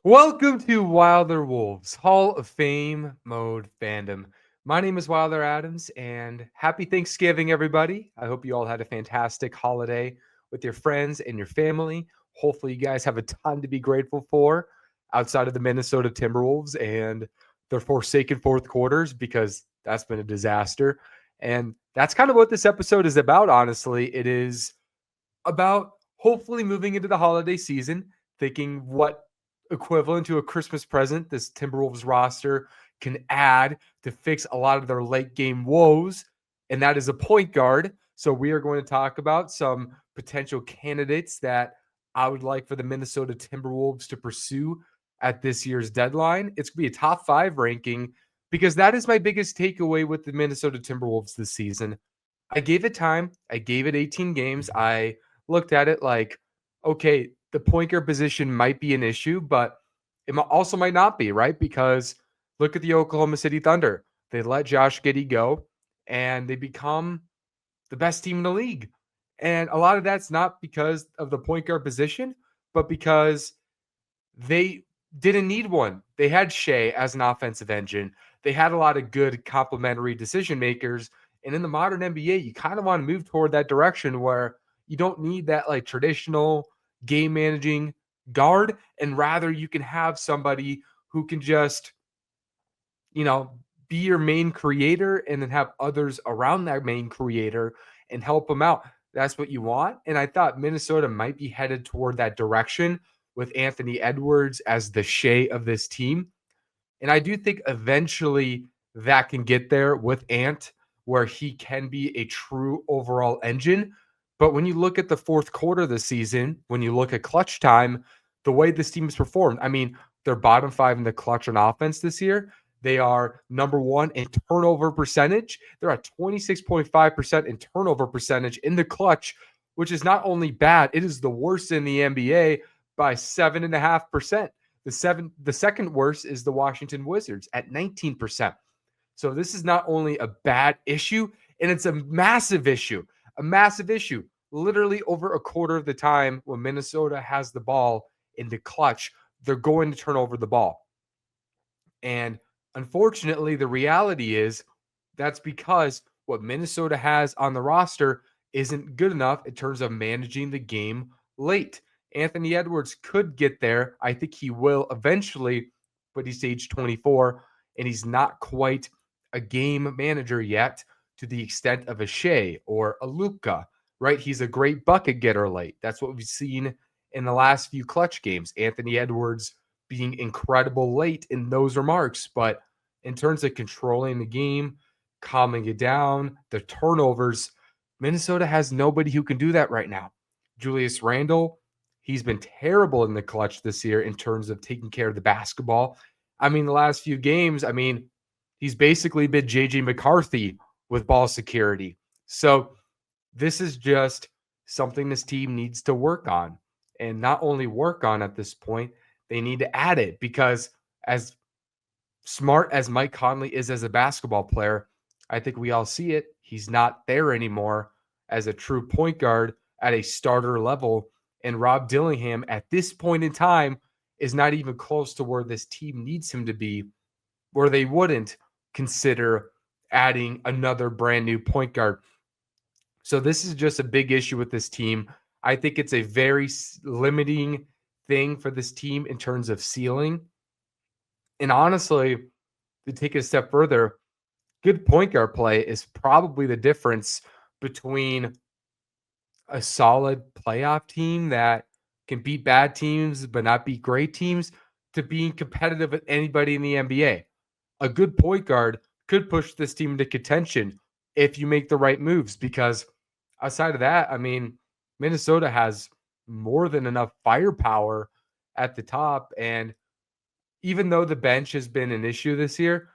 Welcome to Wilder Wolves Hall of Fame Mode Fandom. My name is Wilder Adams, and happy Thanksgiving, everybody. I hope you all had a fantastic holiday with your friends and your family. Hopefully, you guys have a ton to be grateful for outside of the Minnesota Timberwolves and their forsaken fourth quarters, because that's been a disaster. And that's kind of what this episode is about, honestly. It is about hopefully moving into the holiday season, thinking what equivalent to a Christmas present this Timberwolves roster can add to fix a lot of their late game woes, and that is a point guard. So we are going to talk about some potential candidates that I would like for the Minnesota Timberwolves to pursue at this year's deadline. It's going to be a top 5 ranking because that is my biggest takeaway with the Minnesota Timberwolves this season. I gave it time. I gave it 18 games. I looked at it like, okay, the point guard position might be an issue, but it also might not be, right? Because look at the Oklahoma City Thunder. They let Josh Giddey go, and they become the best team in the league. And a lot of that's not because of the point guard position, but because they didn't need one. They had Shea as an offensive engine. They had a lot of good complementary decision makers. And in the modern NBA, you kind of want to move toward that direction where you don't need that like traditional game managing guard, and rather you can have somebody who can just, be your main creator and then have others around that main creator and help them out. That's what you want. And I thought Minnesota might be headed toward that direction with Anthony Edwards as the Shea of this team. And I do think eventually that can get there with Ant, where he can be a true overall engine. But when you look at the fourth quarter of the season, when you look at clutch time, the way this team has performed, I mean, they're bottom 5 in the clutch on offense this year. They are number 1 in turnover percentage. They're at 26.5% in turnover percentage in the clutch, which is not only bad, it is the worst in the NBA by 7.5%. The second worst is the Washington Wizards at 19%. So this is not only a bad issue, and it's a massive issue. A massive issue. Literally over a quarter of the time when Minnesota has the ball in the clutch, they're going to turn over the ball. And unfortunately, the reality is that's because what Minnesota has on the roster isn't good enough in terms of managing the game late. Anthony Edwards could get there. I think he will eventually, but he's age 24 and he's not quite a game manager yet to the extent of a Shea or a Luka, right? He's a great bucket getter late. That's what we've seen in the last few clutch games. Anthony Edwards being incredible late in those remarks, but in terms of controlling the game, calming it down, the turnovers, Minnesota has nobody who can do that right now. Julius Randle, he's been terrible in the clutch this year in terms of taking care of the basketball. I mean, the last few games, he's basically been JJ McCarthy with ball security. So this is just something this team needs to work on. And not only work on at this point, they need to add it, because as smart as Mike Conley is as a basketball player, I think we all see it. He's not there anymore as a true point guard at a starter level. And Rob Dillingham at this point in time is not even close to where this team needs him to be, where they wouldn't consider adding another brand new point guard. So this is just a big issue with this team. I think it's a very limiting thing for this team in terms of ceiling. And honestly, to take it a step further, good point guard play is probably the difference between a solid playoff team that can beat bad teams but not beat great teams to being competitive with anybody in the NBA. A good point guard could push this team into contention if you make the right moves, because outside of that, Minnesota has more than enough firepower at the top. And even though the bench has been an issue this year,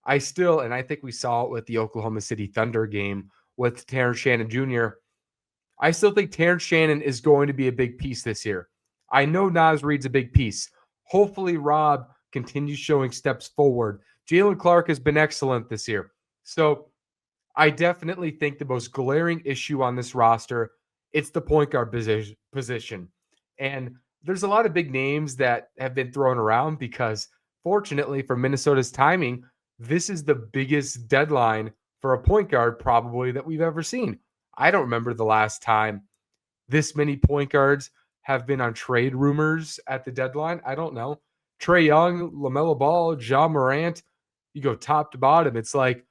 and I think we saw it with the Oklahoma City Thunder game with Terrence Shannon Jr., I still think Terrence Shannon is going to be a big piece this year. I know Naz Reid's a big piece. Hopefully, Rob continues showing steps forward. Jalen Clark has been excellent this year. So I definitely think the most glaring issue on this roster, it's the point guard position. And there's a lot of big names that have been thrown around because, fortunately for Minnesota's timing, this is the biggest deadline for a point guard probably that we've ever seen. I don't remember the last time this many point guards have been on trade rumors at the deadline. I don't know. Trae Young, Lamelo Ball, Ja Morant, you go top to bottom. It's like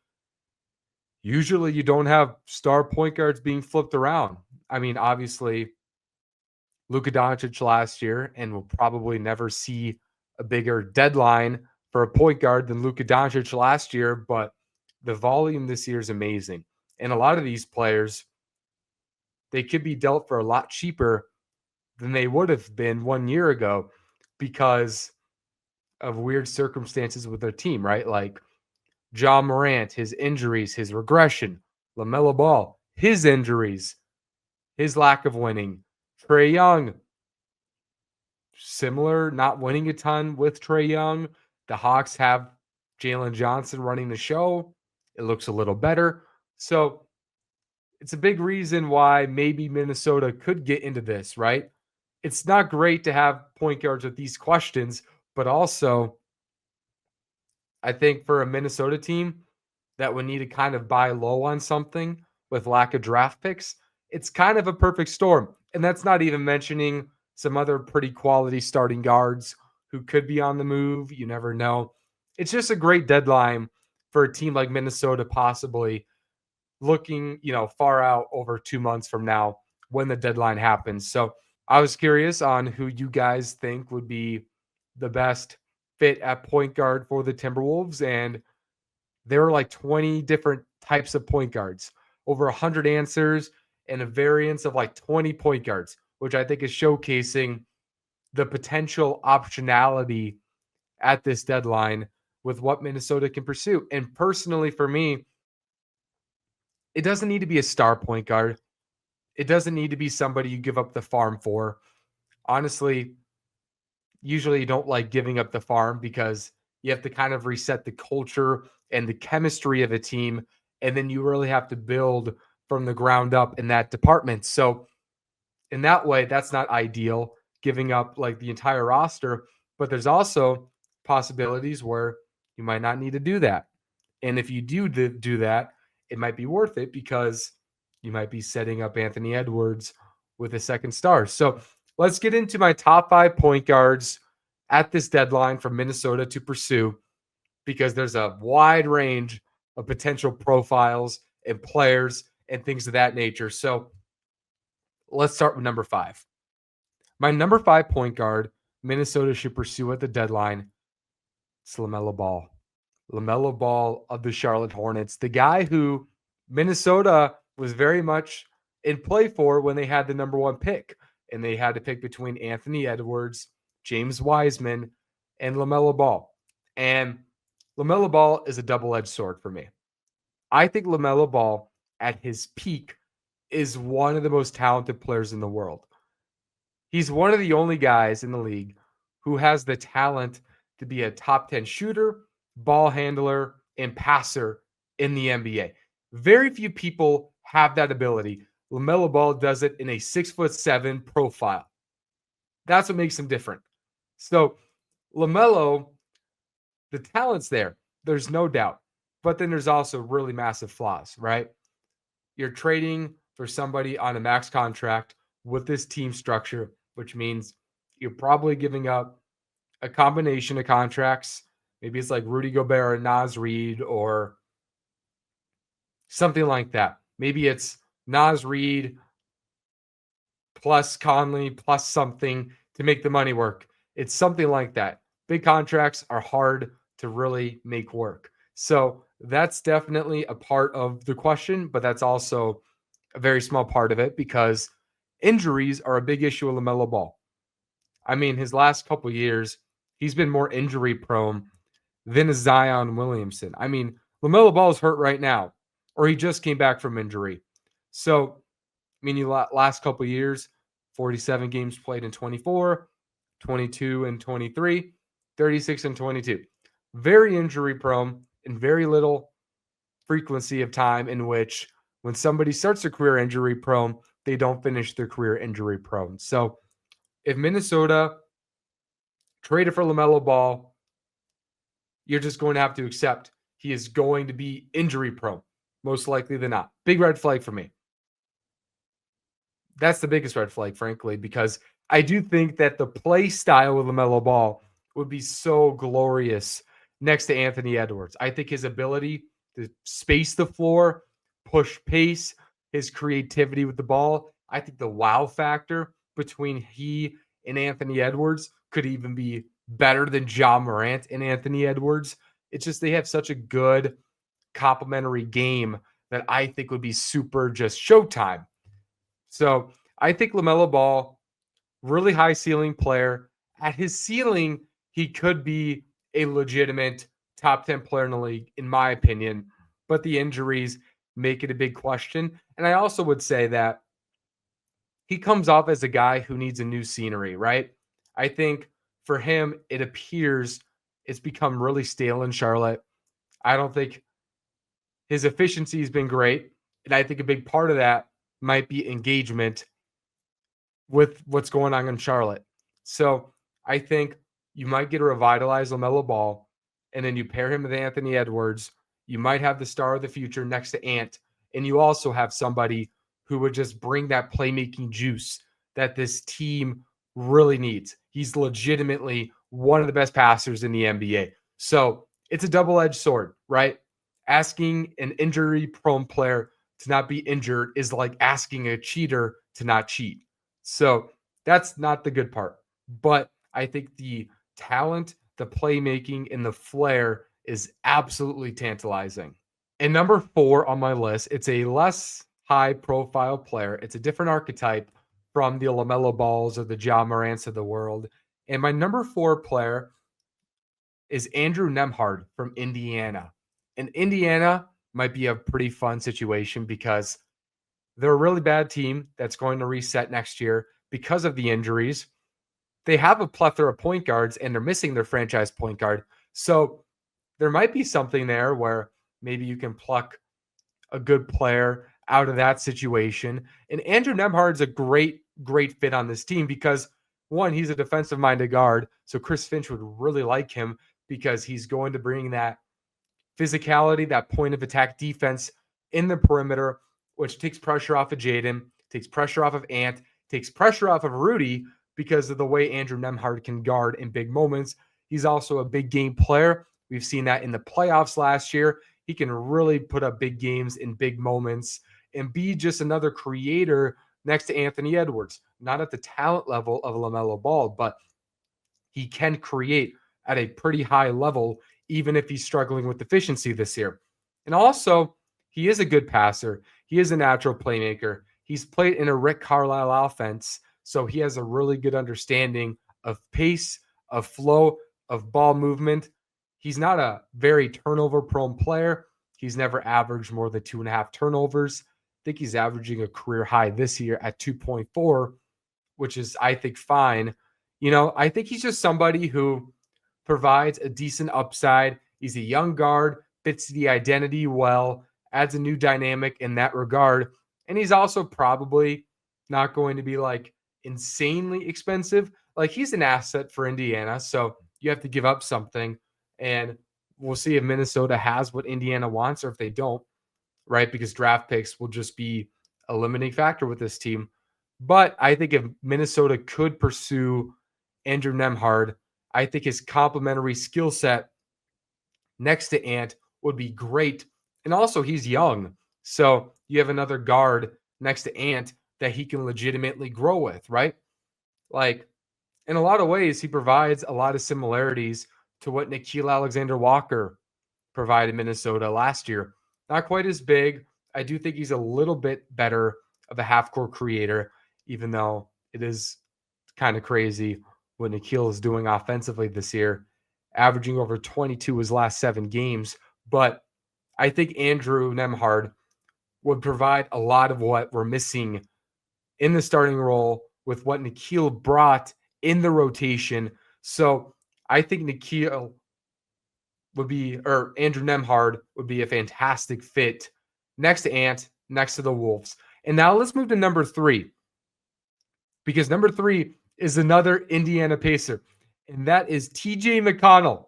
usually you don't have star point guards being flipped around. I mean, obviously, Luka Doncic last year, and we'll probably never see a bigger deadline for a point guard than Luka Doncic last year, but the volume this year is amazing. And a lot of these players, they could be dealt for a lot cheaper than they would have been 1 year ago because of weird circumstances with their team, right? Like John Morant, his injuries, his regression, LaMelo Ball, his injuries, his lack of winning, Trae Young, similar, not winning a ton with Trae Young. The Hawks have Jalen Johnson running the show. It looks a little better. So it's a big reason why maybe Minnesota could get into this, right? It's not great to have point guards with these questions, but also I think for a Minnesota team that would need to kind of buy low on something with lack of draft picks, it's kind of a perfect storm. And that's not even mentioning some other pretty quality starting guards who could be on the move. You never know. It's just a great deadline for a team like Minnesota, possibly looking, far out over 2 months from now when the deadline happens. So I was curious on who you guys think would be the best fit at point guard for the Timberwolves. And there were like 20 different types of point guards, over 100 answers, and a variance of like 20 point guards, which I think is showcasing the potential optionality at this deadline with what Minnesota can pursue. And personally, for me, it doesn't need to be a star point guard. It doesn't need to be somebody you give up the farm for. Honestly, usually you don't like giving up the farm because you have to kind of reset the culture and the chemistry of a team. And then you really have to build from the ground up in that department. So, in that way, that's not ideal, giving up like the entire roster. But there's also possibilities where you might not need to do that. And if you do that, it might be worth it because you might be setting up Anthony Edwards with a second star. So let's get into my top 5 point guards at this deadline for Minnesota to pursue because there's a wide range of potential profiles and players and things of that nature. So let's start with number 5. My number 5 point guard Minnesota should pursue at the deadline is Lamelo Ball. Lamelo Ball of the Charlotte Hornets, the guy who Minnesota was very much in play for when they had the number 1 pick. And they had to pick between Anthony Edwards, James Wiseman, and Lamelo Ball. And Lamelo Ball is a double-edged sword for me. I think Lamelo Ball at his peak is one of the most talented players in the world. He's one of the only guys in the league who has the talent to be a top 10 shooter, ball handler, and passer in the NBA. Very few people have that ability. LaMelo Ball does it in a 6'7" profile. That's what makes him different. So LaMelo, the talent's there. There's no doubt. But then there's also really massive flaws, right? You're trading for somebody on a max contract with this team structure, which means you're probably giving up a combination of contracts. Maybe it's like Rudy Gobert and Naz Reid or something like that. Maybe it's Naz Reid plus Conley plus something to make the money work. It's something like that. Big contracts are hard to really make work. So that's definitely a part of the question, but that's also a very small part of it because injuries are a big issue with LaMelo Ball. I mean, his last couple of years, he's been more injury prone than a Zion Williamson. I mean, LaMelo Ball is hurt right now, or he just came back from injury. So, I mean, last couple of years, 47 games played in 24, 22 and 23, 36 and 22. Very injury prone and very little frequency of time in which when somebody starts a career injury prone, they don't finish their career injury prone. So If Minnesota traded for Lamelo Ball, you're just going to have to accept he is going to be injury prone, most likely than not. Big red flag for me. That's the biggest red flag, frankly, because I do think that the play style of LaMelo Ball would be so glorious next to Anthony Edwards. I think his ability to space the floor, push pace, his creativity with the ball, I think the wow factor between he and Anthony Edwards could even be better than Ja Morant and Anthony Edwards. It's just they have such a good complementary game that I think would be super just showtime. So I think LaMelo Ball, really high ceiling player. At his ceiling, he could be a legitimate top 10 player in the league, in my opinion. But the injuries make it a big question. And I also would say that he comes off as a guy who needs a new scenery, right? I think for him, it appears it's become really stale in Charlotte. I don't think his efficiency has been great. And I think a big part of that might be engagement with what's going on in Charlotte. So I think you might get a revitalized LaMelo Ball, and then you pair him with Anthony Edwards. You might have the star of the future next to Ant, and you also have somebody who would just bring that playmaking juice that this team really needs. He's legitimately one of the best passers in the NBA. So it's a double-edged sword, right? Asking an injury-prone player to not be injured is like asking a cheater to not cheat. So that's not the good part. But I think the talent, the playmaking, and the flair is absolutely tantalizing. And number 4 on my list, it's a less high profile player. It's a different archetype from the LaMelo Balls or the Ja Morants of the world. And my number 4 player is Andrew Nembhard from Indiana. And Indiana might be a pretty fun situation because they're a really bad team that's going to reset next year because of the injuries. They have a plethora of point guards and they're missing their franchise point guard. So there might be something there where maybe you can pluck a good player out of that situation. And Andrew Nembhard's a great fit on this team because one, he's a defensive minded guard. So Chris Finch would really like him because he's going to bring that physicality, that point of attack defense in the perimeter, which takes pressure off of Jaden, takes pressure off of Ant, takes pressure off of Rudy because of the way Andrew Nembhard can guard in big moments. He's also a big game player. We've seen that in the playoffs last year. He can really put up big games in big moments and be just another creator next to Anthony Edwards. Not at the talent level of LaMelo Ball, but he can create at a pretty high level, even if he's struggling with efficiency this year. And also, he is a good passer. He is a natural playmaker. He's played in a Rick Carlisle offense, so he has a really good understanding of pace, of flow, of ball movement. He's not a very turnover prone player. He's never averaged more than 2.5 turnovers. I think he's averaging a career high this year at 2.4, which is, I think, fine. I think he's just somebody who provides a decent upside. He's a young guard, fits the identity well, adds a new dynamic in that regard. And he's also probably not going to be like insanely expensive. Like he's an asset for Indiana. So you have to give up something. And we'll see if Minnesota has what Indiana wants or if they don't, right? Because draft picks will just be a limiting factor with this team. But I think if Minnesota could pursue Andrew Nembhard, I think his complementary skill set next to Ant would be great. And also, he's young. So you have another guard next to Ant that he can legitimately grow with, right? Like, in a lot of ways, he provides a lot of similarities to what Nickeil Alexander-Walker provided Minnesota last year. Not quite as big. I do think he's a little bit better of a half-court creator, even though it is kind of crazy what Nickeil is doing offensively this year, averaging over 22 his last 7 games. But I think Andrew Nembhard would provide a lot of what we're missing in the starting role with what Nickeil brought in the rotation. So I think Nickeil would be, or Andrew Nembhard would be a fantastic fit next to Ant, next to the Wolves. And now let's move to number 3, because number 3 is another Indiana Pacer, and that is TJ McConnell.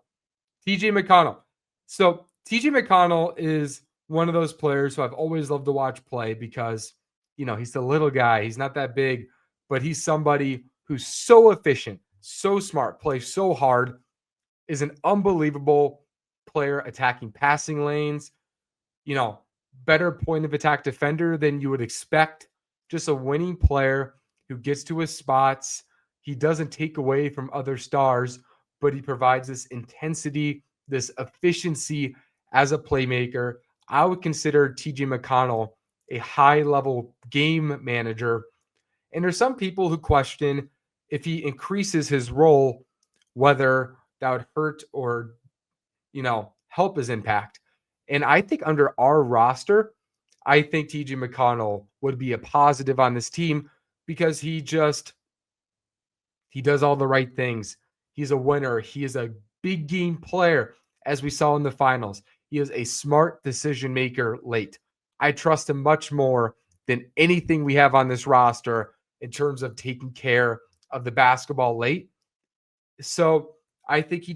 TJ McConnell. So TJ McConnell is one of those players who I've always loved to watch play because, he's the little guy. He's not that big, but he's somebody who's so efficient, so smart, plays so hard, is an unbelievable player attacking passing lanes, you know, better point of attack defender than you would expect. Just a winning player who gets to his spots. He doesn't take away from other stars, but he provides this intensity, this efficiency as a playmaker. I would consider TJ McConnell a high level game manager. And there's some people who question if he increases his role, whether that would hurt or help his impact. And I think under our roster, I think TJ McConnell would be a positive on this team because he does all the right things. He's a winner. He is a big game player, as we saw in the finals. He is a smart decision maker late. I trust him much more than anything we have on this roster in terms of taking care of the basketball late. So I think he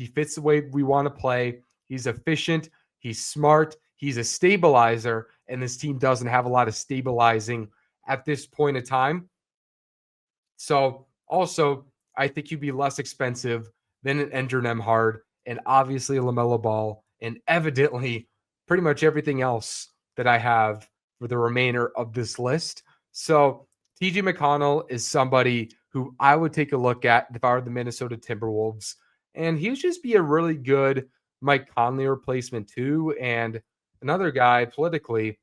fits the way we want to play. He's efficient. He's smart. He's a stabilizer, and this team doesn't have a lot of stabilizing at this point in time. So also, I think he'd be less expensive than an Ender Nembhard and obviously a Lamelo Ball and evidently pretty much everything else that I have for the remainder of this list. So TJ McConnell is somebody who I would take a look at if I were the Minnesota Timberwolves. And he would just be a really good Mike Conley replacement too. And another guy politically,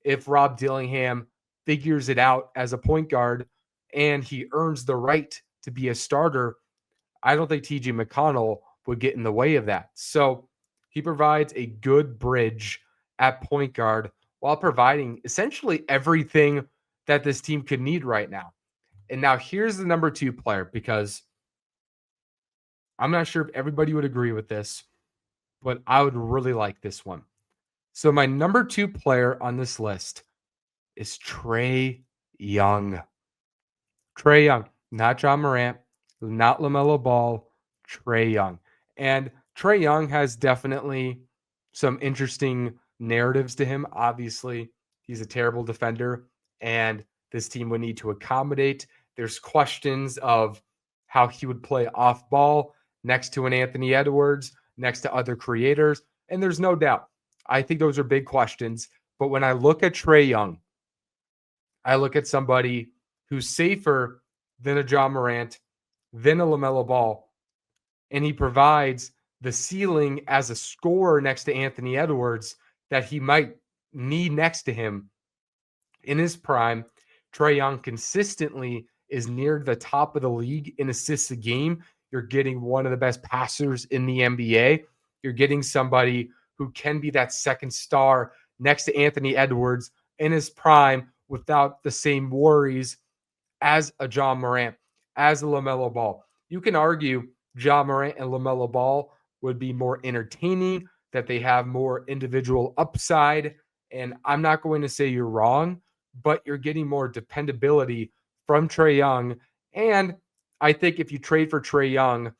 if Rob Dillingham figures it out as a point guard and he earns the right to be a starter, I don't think TJ McConnell would get in the way of that. So he provides a good bridge at point guard while providing essentially everything that this team could need right now. And now here's the number 2 player, because I'm not sure if everybody would agree with this, but I would really like this one. So my number 2 player on this list is Trae Young. Trae Young, not John Morant, not LaMelo Ball, Trae Young. And Trae Young has definitely some interesting narratives to him. Obviously, he's a terrible defender, and this team would need to accommodate. There's questions of how he would play off ball next to an Anthony Edwards, next to other creators. And there's no doubt. I think those are big questions. But when I look at Trae Young, I look at somebody who's safer than a John Morant, than a LaMelo Ball, and he provides the ceiling as a scorer next to Anthony Edwards that he might need next to him in his prime. Trae Young consistently is near the top of the league in assists a game. You're getting one of the best passers in the NBA. You're getting somebody who can be that second star next to Anthony Edwards in his prime without the same worries as a John Morant, as a LaMelo Ball. You can argue John Morant and LaMelo Ball would be more entertaining, that they have more individual upside. And I'm not going to say you're wrong, but you're getting more dependability from Trae Young. And I think if you trade for Trae Young,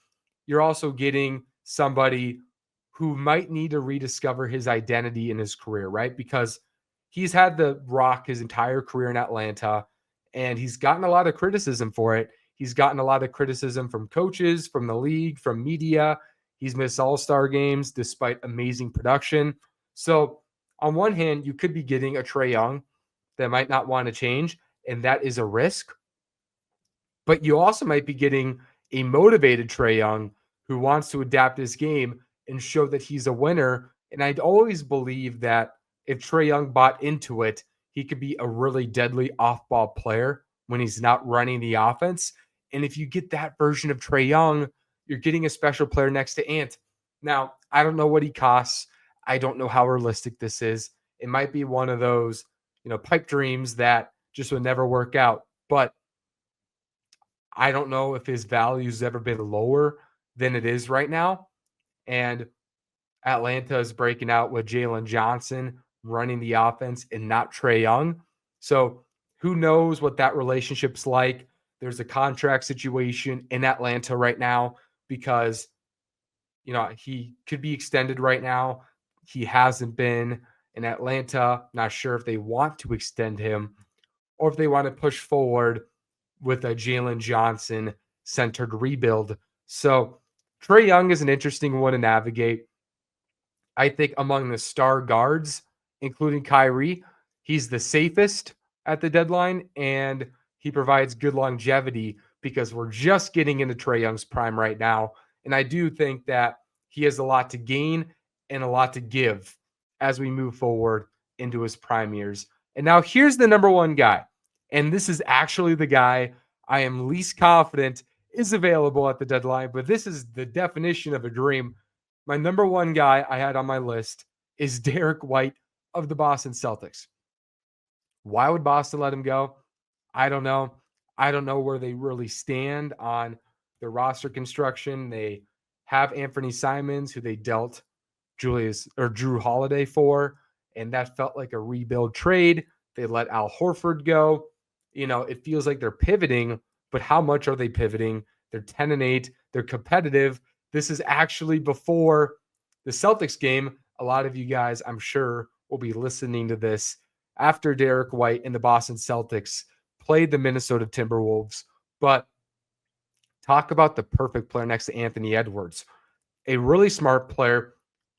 you're also getting somebody who might need to rediscover his identity in his career, right? Because he's had the rock his entire career in Atlanta, and he's gotten a lot of criticism for it. He's gotten a lot of criticism from coaches, from the league, from media. He's missed all-star games despite amazing production. So on one hand, you could be getting a Trae Young that might not want to change, and that is a risk. But you also might be getting a motivated Trae Young who wants to adapt his game and show that he's a winner. And I'd always believe that if Trae Young bought into it, he could be a really deadly off-ball player when he's not running the offense. And if you get that version of Trae Young, you're getting a special player next to Ant. Now, I don't know what he costs. I don't know how realistic this is. It might be one of those, pipe dreams that just would never work out. But I don't know if his value's ever been lower than it is right now. And Atlanta is breaking out with Jalen Johnson running the offense and not Trae Young. So who knows what that relationship's like? there's a contract situation in Atlanta right now because, he could be extended right now. He hasn't been in Atlanta. Not sure if they want to extend him or if they want to push forward with a Jalen Johnson centered rebuild. So Trae Young is an interesting one to navigate. I think among the star guards, including Kyrie, he's the safest at the deadline and he provides good longevity because we're just getting into Trae Young's prime right now. And I do think that he has a lot to gain and a lot to give as we move forward into his prime years. And now here's the number one guy. And this is actually the guy I am least confident is available at the deadline, but this is the definition of a dream. My number one guy I had on my list is Derrick White of the Boston Celtics. Why would Boston let him go? I don't know. I don't know where they really stand on the roster construction. They have Anthony Simons, who they dealt Drew Holiday for, and that felt like a rebuild trade. They let Al Horford go. It feels like they're pivoting, but how much are they pivoting? They're 10-8. They're competitive. This is actually before the Celtics game. A lot of you guys, I'm sure, will be listening to this after Derrick White and the Boston Celtics played the Minnesota Timberwolves. But talk about the perfect player next to Anthony Edwards. A really smart player,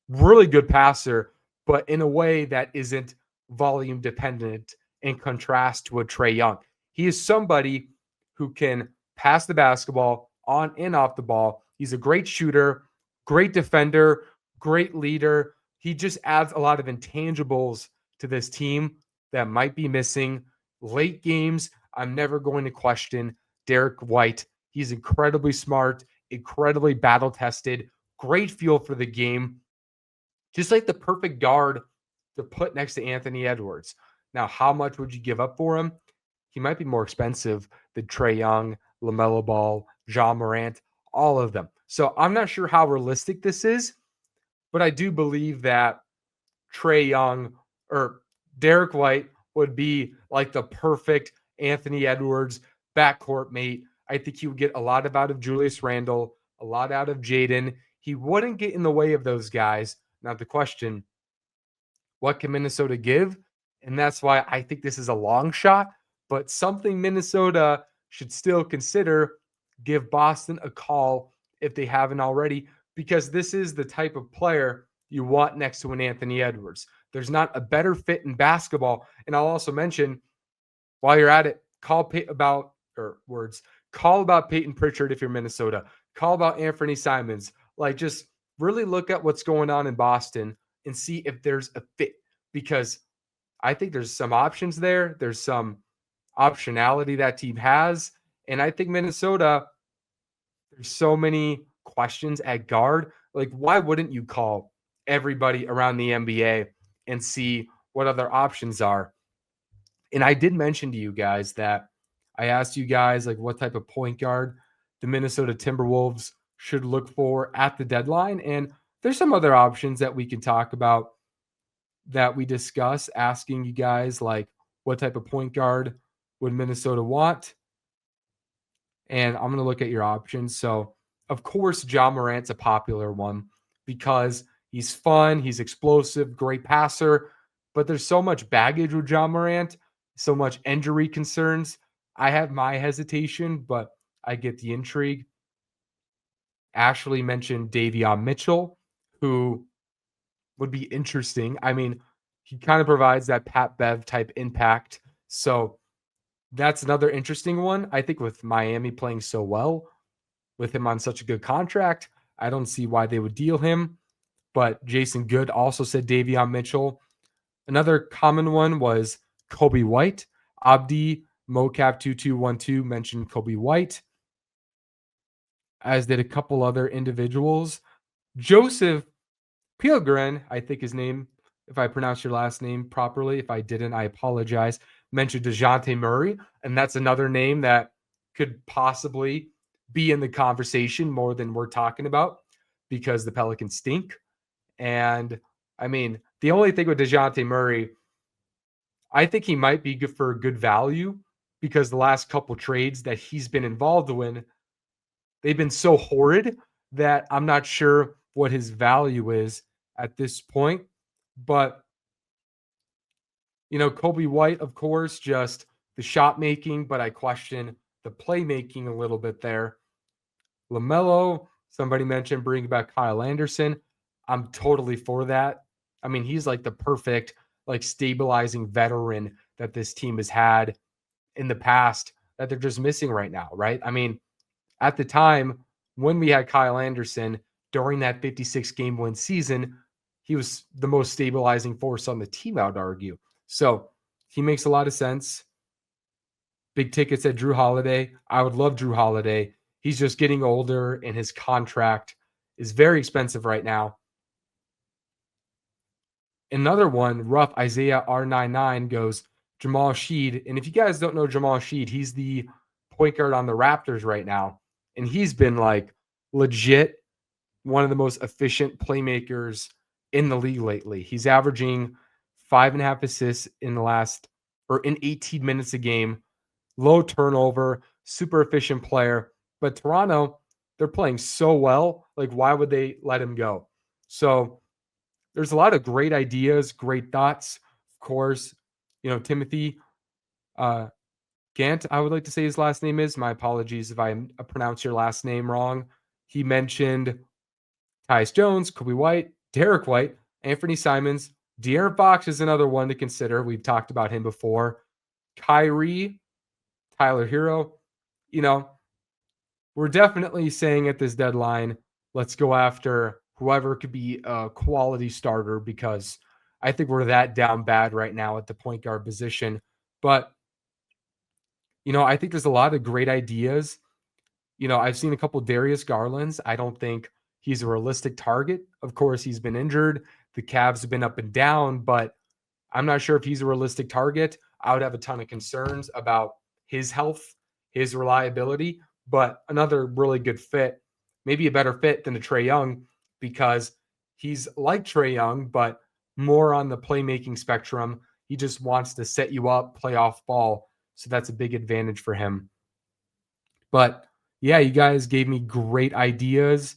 really good passer, but in a way that isn't volume dependent in contrast to a Trae Young. He is somebody who can pass the basketball on and off the ball. He's a great shooter, great defender, great leader. He just adds a lot of intangibles to this team that might be missing. Late games, I'm never going to question Derrick White. He's incredibly smart, incredibly battle tested, great feel for the game. Just like the perfect guard to put next to Anthony Edwards. Now, how much would you give up for him? He might be more expensive than Trae Young, Lamelo Ball, Ja Morant, all of them. So I'm not sure how realistic this is, but I do believe that Trae Young or Derrick White would be like the perfect Anthony Edwards backcourt mate. I think he would get a lot out of Julius Randle, a lot out of Jaden. He wouldn't get in the way of those guys. Now, the question, what can Minnesota give? And that's why I think this is a long shot, but something Minnesota should still consider. Give Boston a call if they haven't already, because this is the type of player you want next to an Anthony Edwards. There's not a better fit in basketball. And I'll also mention, while you're at it, call about Peyton Pritchard if you're Minnesota. Call about Anthony Simons. Like, just really look at what's going on in Boston and see if there's a fit, because I think there's some options there. There's some optionality that team has. And I think Minnesota, there's so many questions at guard. Like, why wouldn't you call everybody around the NBA and see what other options are? And I did mention to you guys that I asked you guys, like, what type of point guard the Minnesota Timberwolves should look for at the deadline. And there's some other options that we can talk about that we discuss, asking you guys, like, what type of point guard would Minnesota want? And I'm going to look at your options. So, of course, Ja Morant's a popular one because he's fun, he's explosive, great passer, but there's so much baggage with Ja Morant, so much injury concerns. I have my hesitation, but I get the intrigue. Ashley mentioned Davion Mitchell, who would be interesting. I mean, he kind of provides that Pat Bev type impact. So that's another interesting one. I think with Miami playing so well, with him on such a good contract, I don't see why they would deal him. But Jason Good also said Davion Mitchell. Another common one was Kobe White. Abdi Mocap2212 mentioned Kobe White, as did a couple other individuals. Joseph Pilgren, I think his name, if I pronounce your last name properly. If I didn't, I apologize. Mentioned DeJounte Murray, and that's another name that could possibly be in the conversation more than we're talking about because the Pelicans stink. And I mean, the only thing with DeJounte Murray, I think he might be good for good value because the last couple trades that he's been involved in, they've been so horrid that I'm not sure what his value is at this point. But, Kobe White, of course, just the shot making, but I question the playmaking a little bit there. Lamelo, somebody mentioned bringing back Kyle Anderson. I'm totally for that. I mean, he's like the perfect, like, stabilizing veteran that this team has had in the past that they're just missing right now, right? I mean, at the time when we had Kyle Anderson during that 56 game win season, he was the most stabilizing force on the team, I would argue. So he makes a lot of sense. Big tickets at Drew Holiday. I would love Drew Holiday. He's just getting older and his contract is very expensive right now. Another one, rough Isaiah R99 goes Jamal Sheed. And if you guys don't know Jamal Sheed, he's the point guard on the Raptors right now. And he's been like legit one of the most efficient playmakers in the league lately. He's averaging 5.5 assists in 18 minutes a game, low turnover, super efficient player. But Toronto, they're playing so well. Like, why would they let him go? So there's a lot of great ideas, great thoughts. Of course, Timothy uh, Gant, I would like to say his last name is. My apologies if I pronounce your last name wrong. He mentioned Tyus Jones, Kobe White, Derrick White, Anthony Simons. De'Aaron Fox is another one to consider. We've talked about him before. Kyrie, Tyler Hero. You know, we're definitely saying at this deadline, let's go after whoever could be a quality starter because I think we're that down bad right now at the point guard position. But, I think there's a lot of great ideas. I've seen a couple Darius Garlands. I don't think he's a realistic target. Of course, he's been injured. The Cavs have been up and down, but I'm not sure if he's a realistic target. I would have a ton of concerns about his health, his reliability, but another really good fit, maybe a better fit than a Trae Young because he's like Trae Young, but more on the playmaking spectrum. He just wants to set you up, play off ball. So that's a big advantage for him. But yeah, you guys gave me great ideas,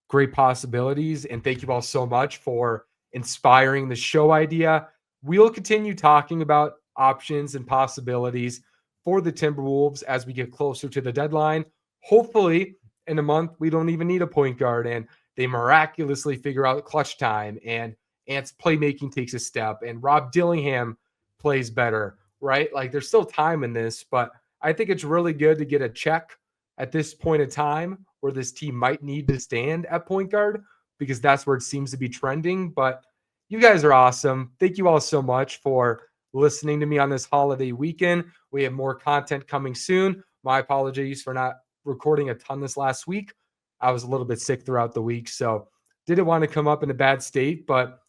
great possibilities, and thank you all so much for inspiring the show idea. We'll continue talking about options and possibilities for the Timberwolves as we get closer to the deadline. Hopefully, in a month, we don't even need a point guard and they miraculously figure out clutch time and Ant's playmaking takes a step and Rob Dillingham plays better, right? Like there's still time in this, but I think it's really good to get a check at this point in time where this team might need to stand at point guard because that's where it seems to be trending. But you guys are awesome. Thank you all so much for listening to me on this holiday weekend. We have more content coming soon. My apologies for not recording a ton this last week. I was a little bit sick throughout the week, so didn't want to come up in a bad state, but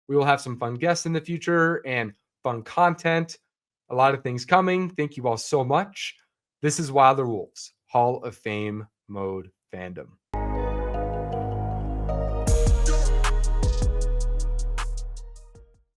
we will have some fun guests in the future and fun content. A lot of things coming. Thank you all so much. This is Wilder Wolves, Hall of Fame mode fandom.